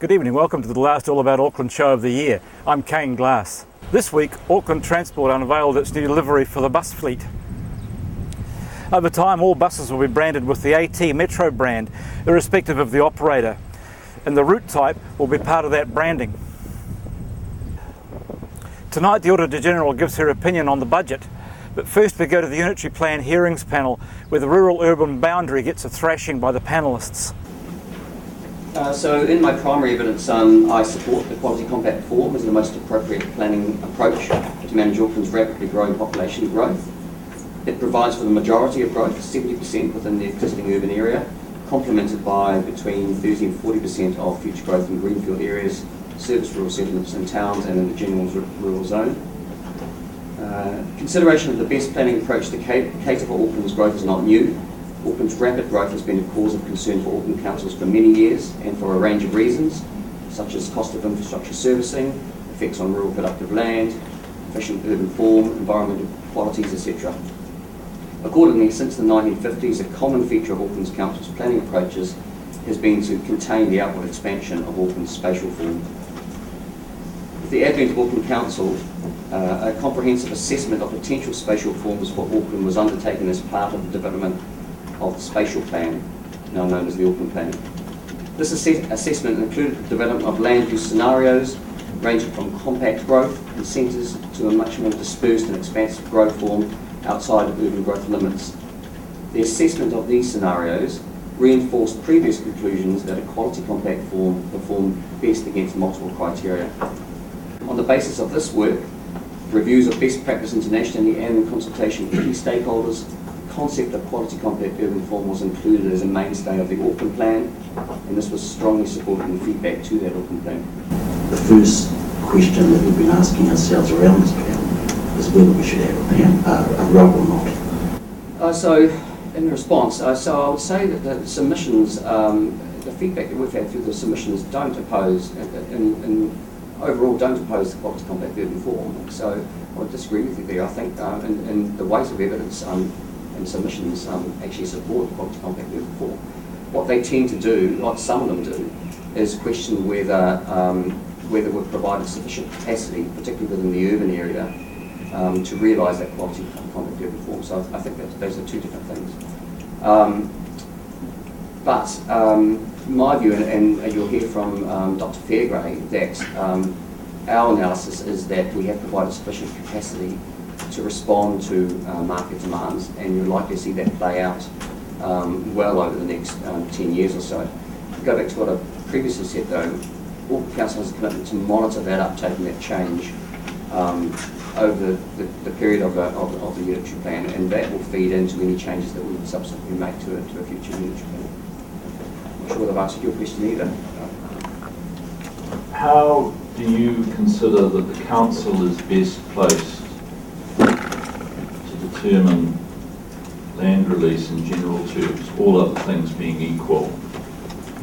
Good evening, welcome to the last All About Auckland show of the year. I'm Kane Glass. This week, Auckland Transport unveiled its new livery for the bus fleet. Over time, all buses will be branded with the AT Metro brand, irrespective of the operator, and the route type will be part of that branding. Tonight, the Auditor-General gives her opinion on the budget, but first we go to the Unitary Plan hearings panel, where the rural-urban boundary gets a thrashing by the panellists. So in my primary evidence, I support the Quality Compact form as the most appropriate planning approach to manage Auckland's rapidly growing population growth. It provides for the majority of growth, 70% within the existing urban area, complemented by between 30 and 40% of future growth in greenfield areas, service rural settlements in towns and in the general rural zone. Consideration of the best planning approach to cater for Auckland's growth is not new. Auckland's rapid growth has been a cause of concern for Auckland councils for many years and for a range of reasons, such as cost of infrastructure servicing, effects on rural productive land, efficient urban form, environmental qualities, etc. Accordingly, since the 1950s, a common feature of Auckland's council's planning approaches has been to contain the outward expansion of Auckland's spatial form. With the advent of Auckland Council, a comprehensive assessment of potential spatial forms for Auckland was undertaken as part of the development of the spatial plan, now known as the Auckland Plan. This assessment included the development of land use scenarios ranging from compact growth in centres to a much more dispersed and expansive growth form outside of urban growth limits. The assessment of these scenarios reinforced previous conclusions that a quality compact form performed best against multiple criteria. On the basis of this work, reviews of best practice internationally and in consultation with key stakeholders, the concept of quality compact urban form was included as a mainstay of the Auckland Plan, and this was strongly supported in feedback to that Auckland Plan. The first question that we've been asking ourselves around this plan is whether we should have a rub or not. So, in response, so I would say that the submissions, the feedback that we've had through the submissions don't oppose, overall don't oppose the quality compact urban form. So I would disagree with you there. I think in the weight of evidence and submissions actually support the quality compact urban form. What they tend to do, like some of them do, is question whether we've provided sufficient capacity, particularly within the urban area, to realise that quality compact urban form. So I think that those are two different things. My view, and you'll hear from Dr. Fairgrave, that our analysis is that we have provided sufficient capacity to respond to market demands, and you're likely to see that play out well over the next 10 years or so. To go back to what I previously said though, Auckland Council has a commitment to monitor that uptake and that change over the period of the unitary plan, and that will feed into any changes that we would subsequently make to a future unitary plan. I'm not sure whether I've answered your question either. How do you consider that the council is best placed to determine land release in general terms, all other things being equal,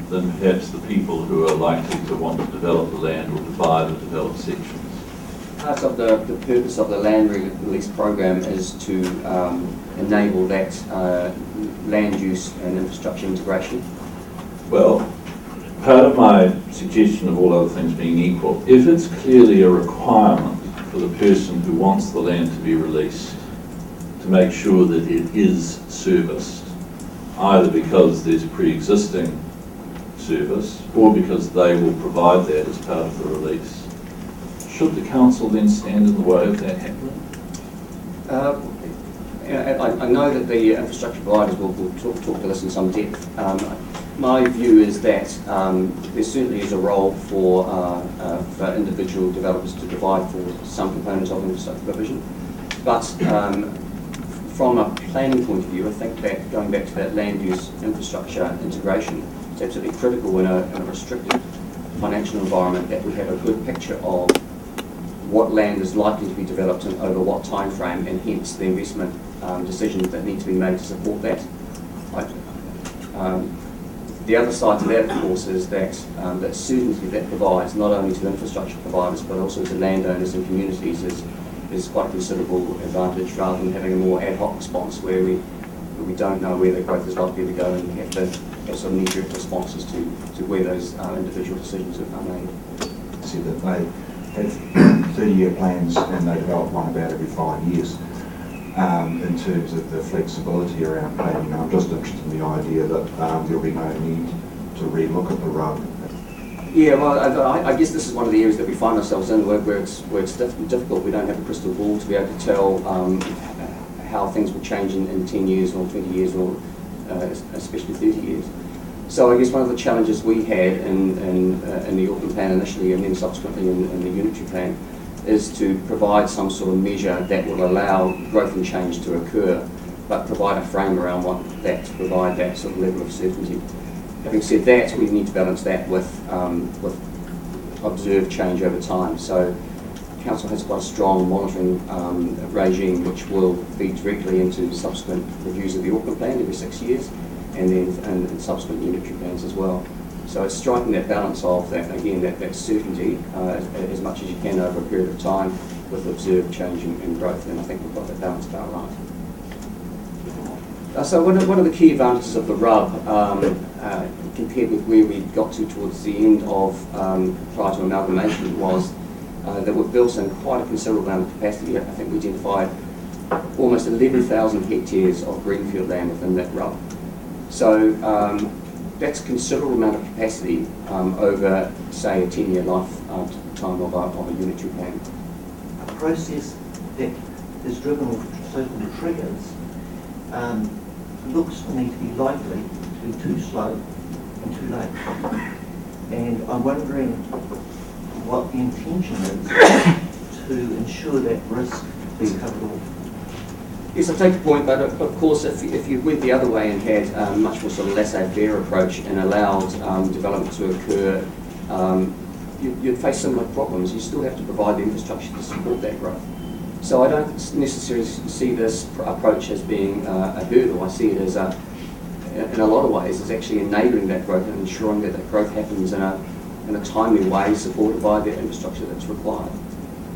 than perhaps the people who are likely to want to develop the land or to buy the developed sections? Part of the purpose of the land release program is to enable that land use and infrastructure integration. Well, part of my suggestion of all other things being equal, if it's clearly a requirement for the person who wants the land to be released to make sure that it is serviced, either because there's pre-existing service or because they will provide that as part of the release, should the council then stand in the way of that happening? I know that the infrastructure providers will talk to this in some depth. My view is that there certainly is a role for individual developers to provide for some components of infrastructure provision. But from a planning point of view, I think that going back to that land use infrastructure integration is absolutely critical in a restricted financial environment, that we have a good picture of what land is likely to be developed and over what time frame, and hence the investment decisions that need to be made to support that. The other side to that, of course, is that that certainty that provides not only to infrastructure providers but also to landowners and communities is quite a considerable advantage, rather than having a more ad hoc response where we don't know where the growth is likely to go and we have to sort of knee-jerk responses to where those individual decisions are made. See that they have 30-year plans and they develop one about every 5 years. In terms of the flexibility around planning, I'm just interested in the idea that there'll be no need to re-look at the RUB. Yeah, well, I guess this is one of the areas that we find ourselves in where it's difficult. We don't have a crystal ball to be able to tell how things will change in 10 years or 20 years or especially 30 years. So I guess one of the challenges we had in the Auckland plan initially and then subsequently in the unitary plan is to provide some sort of measure that will allow growth and change to occur, but provide a frame around what that, to provide that sort of level of certainty. Having said that, we need to balance that with observed change over time. So Council has quite a strong monitoring regime which will feed directly into subsequent reviews of the Auckland plan every 6 years, and then and subsequent unitary plans as well. So it's striking that balance of that, again, that certainty as much as you can over a period of time with observed change and growth, and I think we've got that balance about right. So one of the key advantages of the RUB compared with where we got to towards the end of prior to amalgamation was that we've built in quite a considerable amount of capacity. I think we identified almost 11,000 hectares of greenfield land within that RUB. So that's a considerable amount of capacity over, say, a 10-year lifetime of a unitary plan. A process that is driven with certain triggers looks to me to be likely to be too slow and too late. And I'm wondering what the intention is to ensure that risk is covered off. Yes, I take the point, but of course, if you went the other way and had a much more sort of laissez-faire approach and allowed development to occur, you'd face similar problems. You still have to provide the infrastructure to support that growth. So I don't necessarily see this approach as being a hurdle. I see it as, in a lot of ways, as actually enabling that growth and ensuring that that growth happens in a timely way, supported by the infrastructure that's required.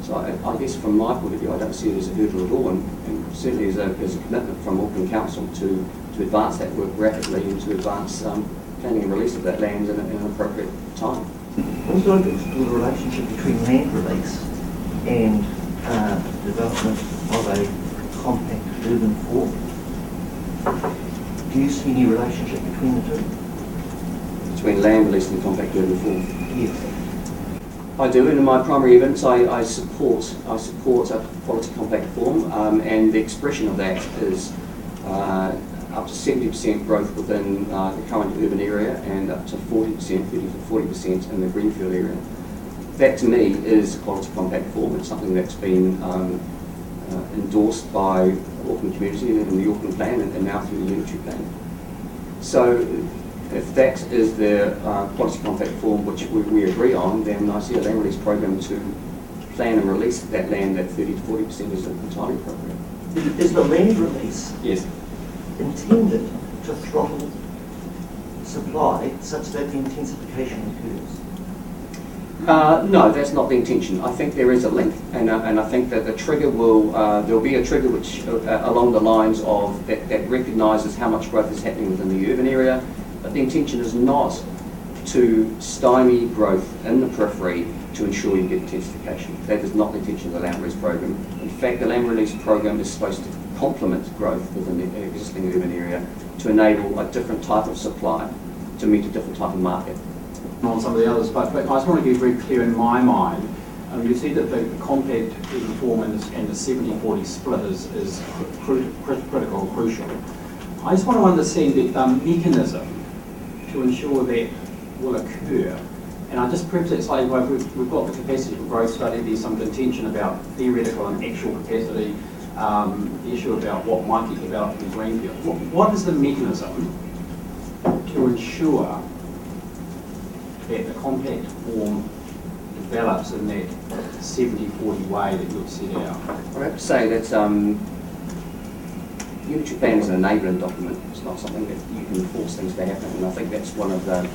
So I guess from my point of view, I don't see it as a hurdle at all, and certainly as a commitment from Auckland Council to advance that work rapidly and to advance planning and release of that land in an appropriate time. Also, I'd explore the relationship between land release and development of a compact urban form. Do you see any relationship between the two? Between land release and compact urban form? Yes. I do, and in my primary evidence, I support a quality compact form, and the expression of that is up to 70% growth within the current urban area and up to 40%, 30 to 40% in the greenfield area. That to me is a quality compact form. It's something that's been endorsed by the Auckland community in the Auckland plan and now through the unitary plan. So if that is the quality compact form which we agree on, then I see a land release program to plan and release that land at 30 to 40% is entirely appropriate. Is the land release Yes. intended to throttle supply such that the intensification occurs? No, that's not the intention. I think there is a link, and I think that the trigger will, there'll be a trigger which along the lines of that recognises how much growth is happening within the urban area, but the intention is not to stymie growth in the periphery to ensure you get intensification. That is not the intention of the land release program. In fact, the land release program is supposed to complement growth within the existing urban area to enable a different type of supply to meet a different type of market. On some of the others, but I just want to be very clear in my mind. You see that the compact urban form and the 70-40 split is critical, crucial. I just want to understand the mechanism to ensure that will occur. And I just perhaps it's like we've got the capacity for growth study. There's some contention about theoretical and actual capacity. The issue about what might get developed in greenfield. What is the mechanism to ensure that the compact form develops in that 70-40 way that you've set out? I have to say that unitary plan is an enabling document. It's not something that you can force things to happen, and I think that's one of the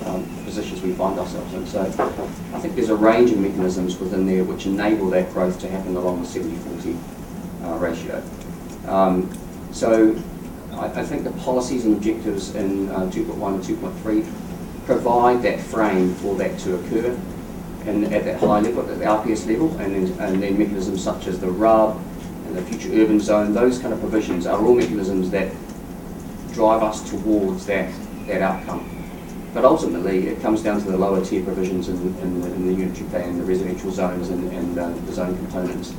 positions we find ourselves in. So I think there's a range of mechanisms within there which enable that growth to happen along the 70-40 ratio. So I think the policies and objectives in 2.1 and 2.3 provide that frame for that to occur, and at that high level, at the RPS level, and then mechanisms such as the RUB and the future urban zone, those kind of provisions are all mechanisms that drive us towards that outcome. But ultimately, it comes down to the lower tier provisions in the unitary plan, the residential zones and the zone components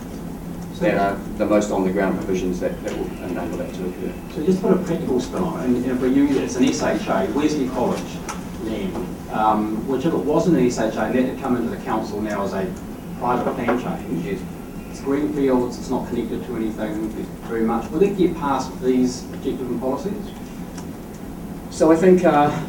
that are the most on-the-ground provisions that will enable that to occur. So just put a practical spin on it, and for you, it's an SHA, Wesley College land, which if it wasn't an SHA, and that had come into the council now as a private plan change, it's greenfields, it's not connected to anything very much. Will it get past these objectives and policies? So I think,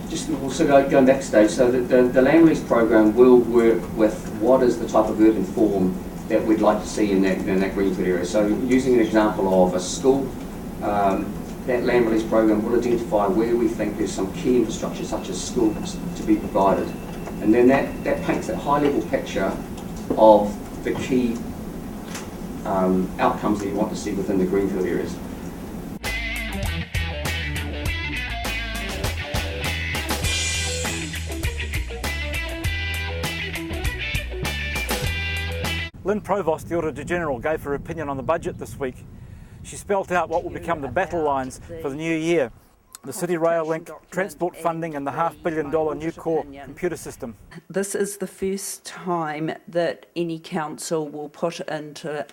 just also going back stage, so the land release program will work with what is the type of urban form that we'd like to see in that greenfield area. So using an example of a school, that land release program will identify where we think there's some key infrastructure such as schools to be provided. And then that paints that high level picture of the key outcomes that you want to see within the greenfield areas. Lynn Provost, the Auditor General, gave her opinion on the budget this week. She spelt out what will become the battle lines for the new year: the City Rail Link, transport funding and the $500 million new core computer system. This is the first time that any council will put into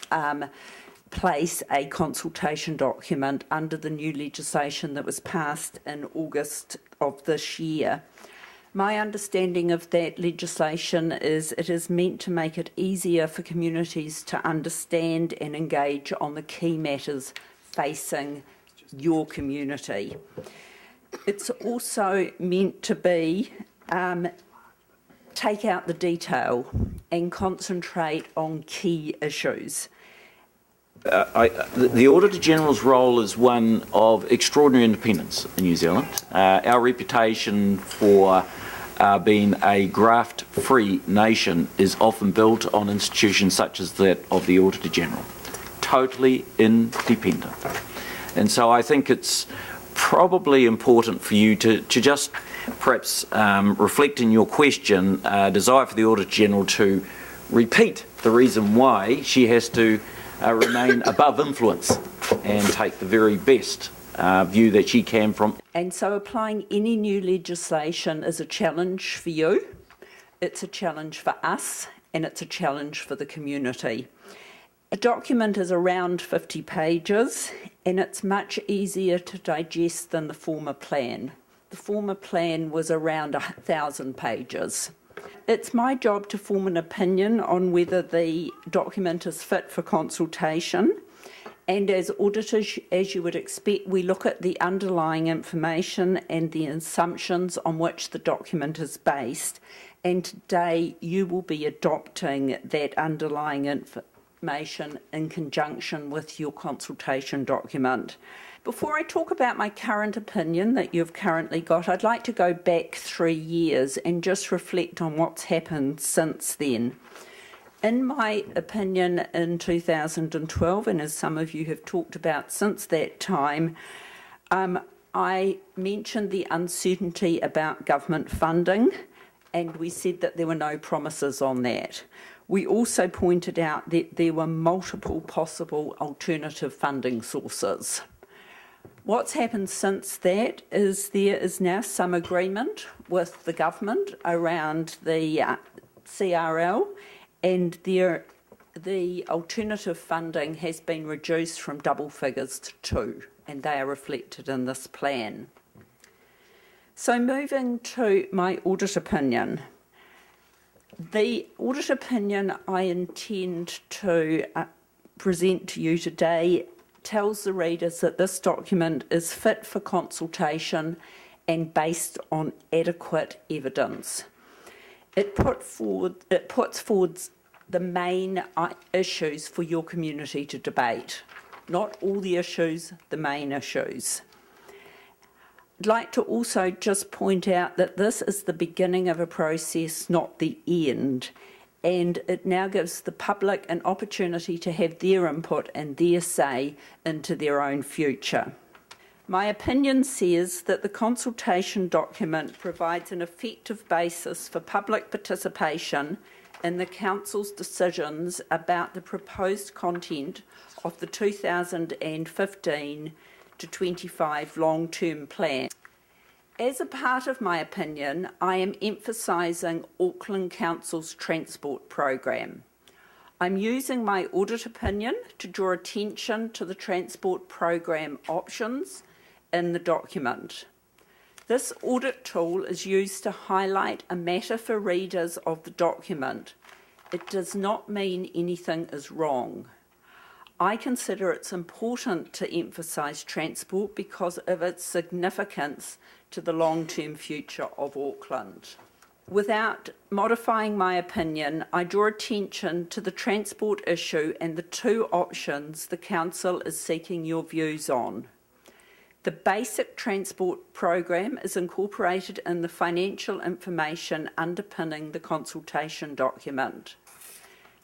place a consultation document under the new legislation that was passed in August of this year. My understanding of that legislation is it is meant to make it easier for communities to understand and engage on the key matters facing your community. It's also meant to be take out the detail and concentrate on key issues. The Auditor General's role is one of extraordinary independence in New Zealand. Our reputation for being a graft-free nation is often built on institutions such as that of the Auditor General, totally independent. And so I think it's probably important for you to just perhaps reflect in your question desire for the Auditor General to repeat the reason why she has to remain above influence and take the very best view that she can from. And so applying any new legislation is a challenge for you, it's a challenge for us, and it's a challenge for the community. A document is around 50 pages, and it's much easier to digest than the former plan. The former plan was around 1,000 pages. It's my job to form an opinion on whether the document is fit for consultation. And as auditors, as you would expect, we look at the underlying information and the assumptions on which the document is based. And today you will be adopting that underlying information in conjunction with your consultation document. Before I talk about my current opinion that you've currently got, I'd like to go back 3 years and just reflect on what's happened since then. In my opinion, in 2012, and as some of you have talked about since that time, I mentioned the uncertainty about government funding, and we said that there were no promises on that. We also pointed out that there were multiple possible alternative funding sources. What's happened since that is there is now some agreement with the government around the CRL, and the alternative funding has been reduced from double figures to 2, and they are reflected in this plan. So moving to my audit opinion. The audit opinion I intend to present to you today tells the readers that this document is fit for consultation and based on adequate evidence. It puts forward the main issues for your community to debate. Not all the issues, the main issues. I'd like to also just point out that this is the beginning of a process, not the end. And it now gives the public an opportunity to have their input and their say into their own future. My opinion says that the consultation document provides an effective basis for public participation in the Council's decisions about the proposed content of the 2015 to 25 long-term plan. As a part of my opinion, I am emphasising Auckland Council's transport program. I'm using my audit opinion to draw attention to the transport program options in the document. This audit tool is used to highlight a matter for readers of the document. It does not mean anything is wrong. I consider it's important to emphasise transport because of its significance to the long-term future of Auckland. Without modifying my opinion, I draw attention to the transport issue and the two options the Council is seeking your views on. The basic transport program is incorporated in the financial information underpinning the consultation document.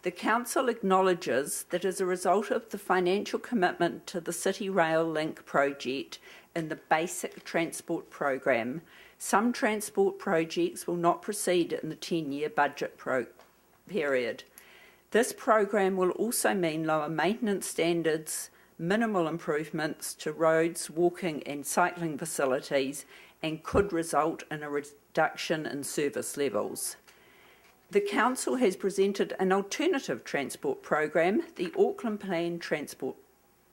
The Council acknowledges that as a result of the financial commitment to the City Rail Link project in the basic transport program, some transport projects will not proceed in the 10-year budget period. This program will also mean lower maintenance standards, minimal improvements to roads, walking and cycling facilities, and could result in a reduction in service levels. The Council has presented an alternative transport program, the Auckland Plan Transport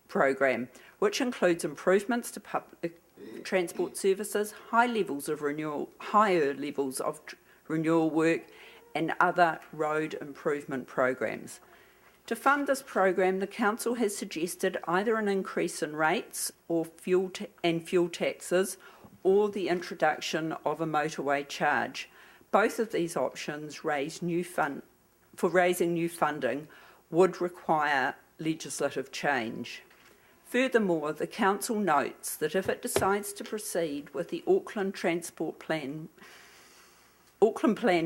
Program, which includes improvements to public transport services, higher levels of renewal work, and other road improvement programs. To fund this program, the Council has suggested either an increase in rates or fuel taxes, or the introduction of a motorway charge. Both of these options raising new funding would require legislative change. Furthermore, the Council notes that if it decides to proceed with the Auckland Plan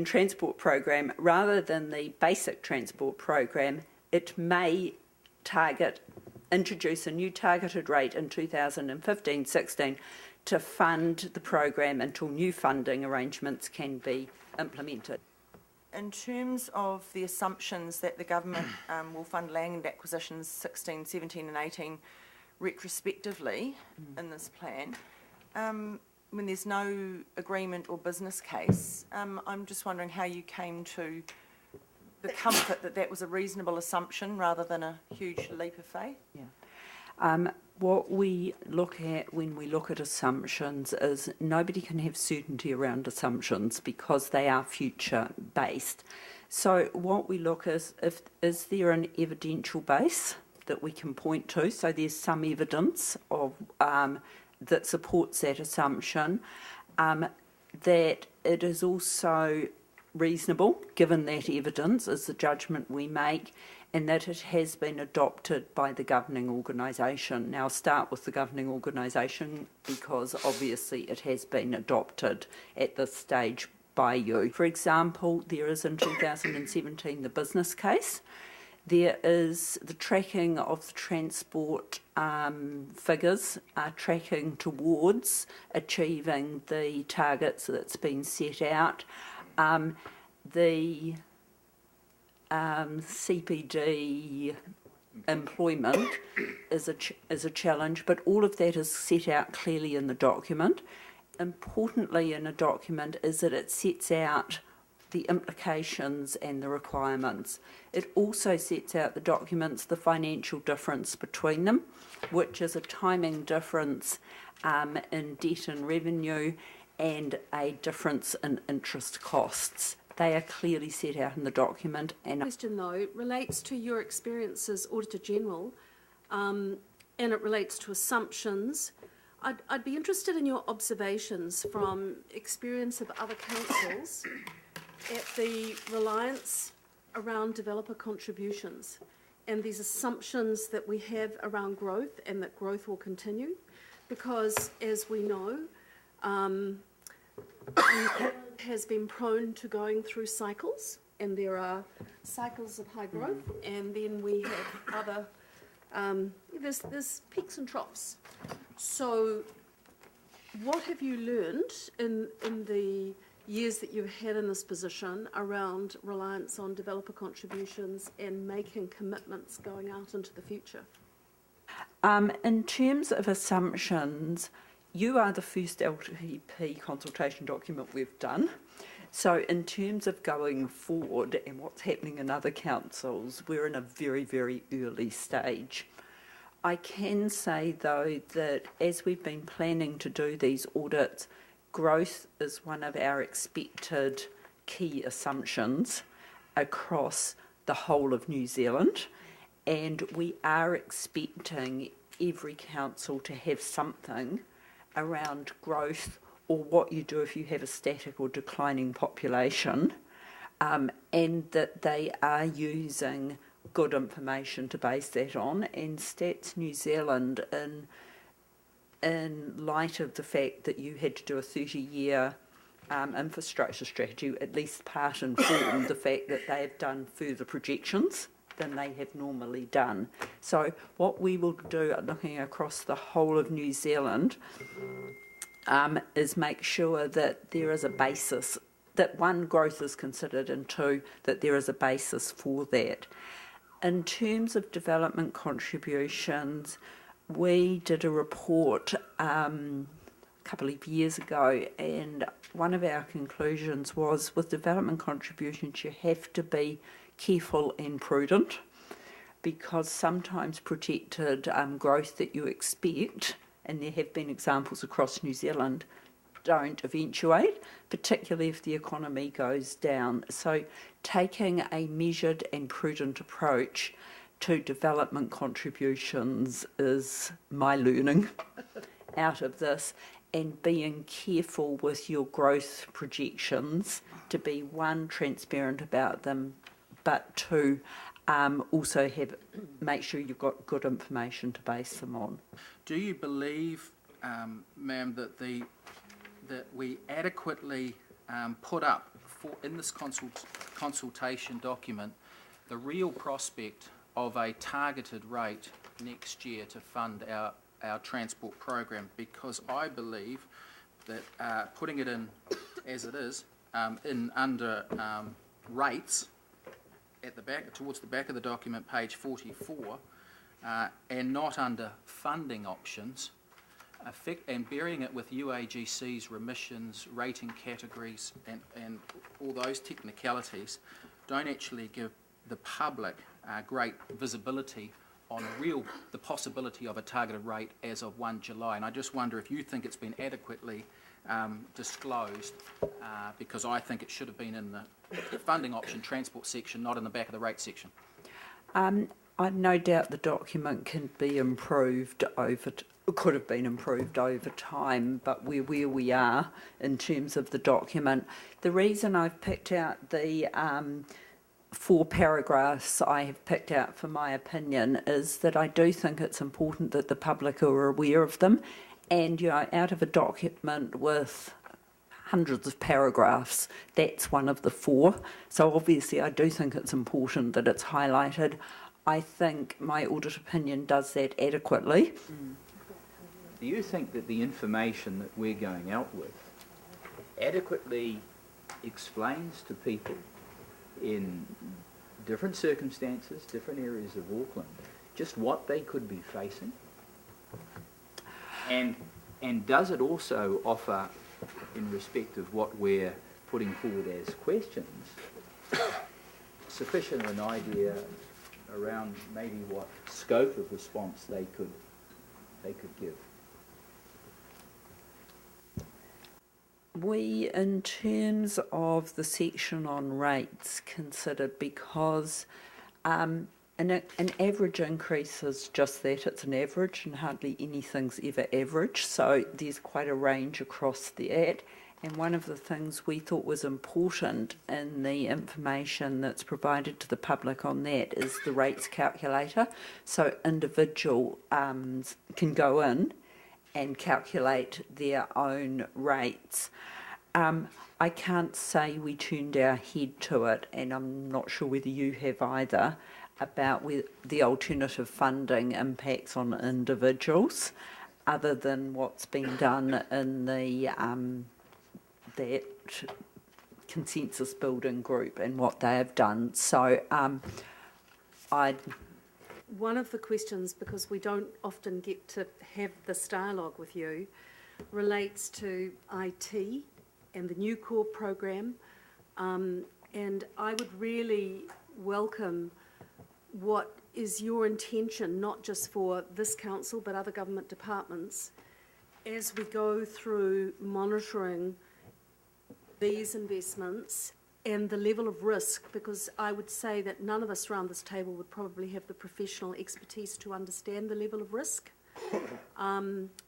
Transport Program rather than the Basic Transport Program, it may introduce a new targeted rate in 2015-16 to fund the program until new funding arrangements can be implemented. In terms of the assumptions that the government will fund land acquisitions 16, 17 and 18 retrospectively in this plan, when there's no agreement or business case, I'm just wondering how you came to the comfort that that was a reasonable assumption rather than a huge leap of faith? Yeah. What we look at when we look at assumptions is nobody can have certainty around assumptions because they are future based. So what we look is there an evidential base that we can point to? So there's some evidence of that supports that assumption, that it is also reasonable, given that evidence is the judgment we make, and that it has been adopted by the governing organisation. Now I'll start with the governing organisation because obviously it has been adopted at this stage by you. For example, there is in 2017 the business case. There is the tracking of the transport figures tracking towards achieving the targets that's been set out. The CPD employment is a challenge, but all of that is set out clearly in the document. Importantly in a document is that it sets out the implications and the requirements. It also sets out the documents, the financial difference between them, which is a timing difference in debt and revenue and a difference in interest costs. They are clearly set out in the document. And question though relates to your experience as Auditor General, and it relates to assumptions. I'd be interested in your observations from experience of other councils at the reliance around developer contributions and these assumptions that we have around growth and that growth will continue, because as we know, has been prone to going through cycles, and there are cycles of high growth, and then we have other, there's peaks and troughs. So what have you learned in the years that you've had in this position around reliance on developer contributions and making commitments going out into the future? In terms of assumptions, you are the first LTP consultation document we've done. So in terms of going forward and what's happening in other councils, we're in a very, very early stage. I can say, though, that as we've been planning to do these audits, growth is one of our expected key assumptions across the whole of New Zealand, and we are expecting every council to have something around growth or what you do if you have a static or declining population, and that they are using good information to base that on. And Stats New Zealand, in light of the fact that you had to do a 30-year infrastructure strategy, at least part informed the fact that they have done further projections than they have normally done. So what we will do, looking across the whole of New Zealand, is make sure that there is a basis, that one, growth is considered, and two, that there is a basis for that. In terms of development contributions, we did a report a couple of years ago, and one of our conclusions was with development contributions you have to be careful and prudent, because sometimes projected growth that you expect, and there have been examples across New Zealand, don't eventuate, particularly if the economy goes down. So taking a measured and prudent approach to development contributions is my learning out of this, and being careful with your growth projections to be, one, transparent about them, but two, also make sure you've got good information to base them on. Do you believe, ma'am, that we adequately put up in this consultation document the real prospect of a targeted rate next year to fund our transport program? Because I believe that putting it in as it is, in under rates at the back, towards the back of the document, page 44, and not under funding options, and burying it with UAGC's remissions, rating categories, and all those technicalities, don't actually give the public great visibility on the possibility of a targeted rate as of 1 July. And I just wonder if you think it's been adequately disclosed, because I think it should have been in the funding option transport section, not in the back of the rate section. I've no doubt the document can be improved could have been improved over time, but we're where we are in terms of the document. The reason I've picked out the 4 paragraphs I have picked out for my opinion is that I do think it's important that the public are aware of them, and out of a document with hundreds of paragraphs, that's one of the 4. So obviously I do think it's important that it's highlighted. I think my audit opinion does that adequately. Do you think that the information that we're going out with adequately explains to people in different circumstances, different areas of Auckland, just what they could be facing? And does it also offer, in respect of what we're putting forward as questions, sufficient an idea around maybe what scope of response they could give? We, in terms of the section on rates, considered, because an average increase is just that, it's an average, and hardly anything's ever average, so there's quite a range across that. And one of the things we thought was important in the information that's provided to the public on that is the rates calculator, so individuals can go in and calculate their own rates. I can't say we turned our head to it, and I'm not sure whether you have either, about the alternative funding impacts on individuals. other than what's been done in the that consensus building group and what they have done. So one of the questions, because we don't often get to have this dialogue with you, relates to IT and the new core program. And I would really welcome what is your intention, not just for this council, but other government departments, as we go through monitoring these investments and the level of risk, because I would say that none of us around this table would probably have the professional expertise to understand the level of risk.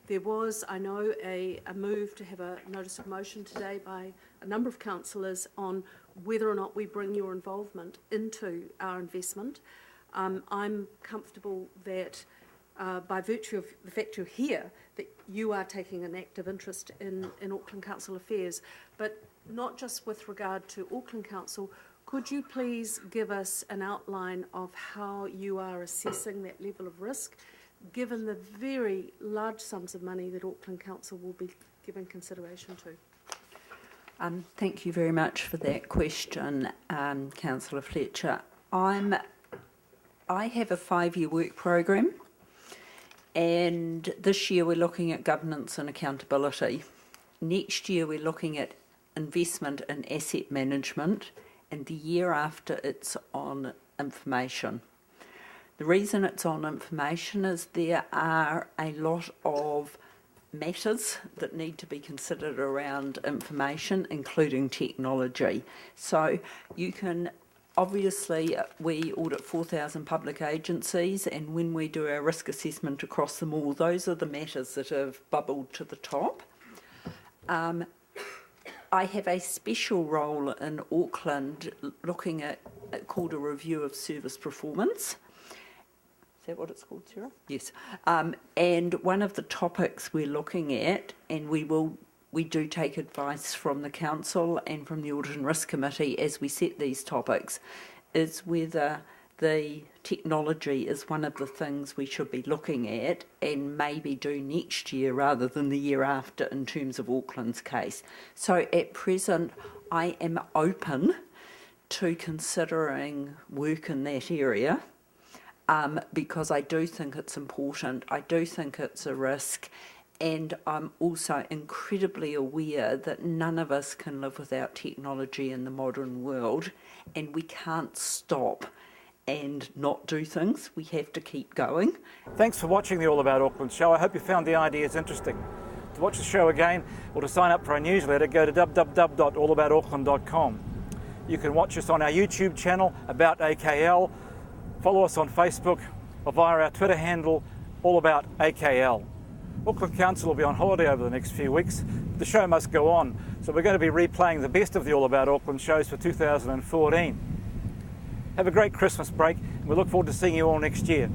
There was, I know, a move to have a notice of motion today by a number of councillors on whether or not we bring your involvement into our investment. I'm comfortable that by virtue of the fact you're here, that you are taking an active interest in Auckland Council affairs, but not just with regard to Auckland Council. Could you please give us an outline of how you are assessing that level of risk, given the very large sums of money that Auckland Council will be giving consideration to? Thank you very much for that question, Councillor Fletcher. I have a 5-year work programme, and this year we're looking at governance and accountability. Next year we're looking at investment and asset management, and the year after it's on information. The reason it's on information is there are a lot of matters that need to be considered around information, including technology. So you can, obviously, we audit 4,000 public agencies, and when we do our risk assessment across them all, those are the matters that have bubbled to the top. I have a special role in Auckland looking at called a review of service performance. Is that what it's called, Sarah? Yes. And one of the topics we're looking at, and we do take advice from the council and from the Audit and Risk Committee as we set these topics, is whether the technology is one of the things we should be looking at and maybe do next year rather than the year after in terms of Auckland's case. So at present, I am open to considering work in that area. Because I do think it's important, I do think it's a risk, and I'm also incredibly aware that none of us can live without technology in the modern world, and we can't stop and not do things. We have to keep going. Thanks for watching the All About Auckland show. I hope you found the ideas interesting. To watch the show again or to sign up for our newsletter, go to www.allaboutauckland.com. You can watch us on our YouTube channel, About AKL, follow us on Facebook or via our Twitter handle, All About AKL. Auckland Council will be on holiday over the next few weeks. The show must go on, so we're going to be replaying the best of the All About Auckland shows for 2014. Have a great Christmas break, and we look forward to seeing you all next year.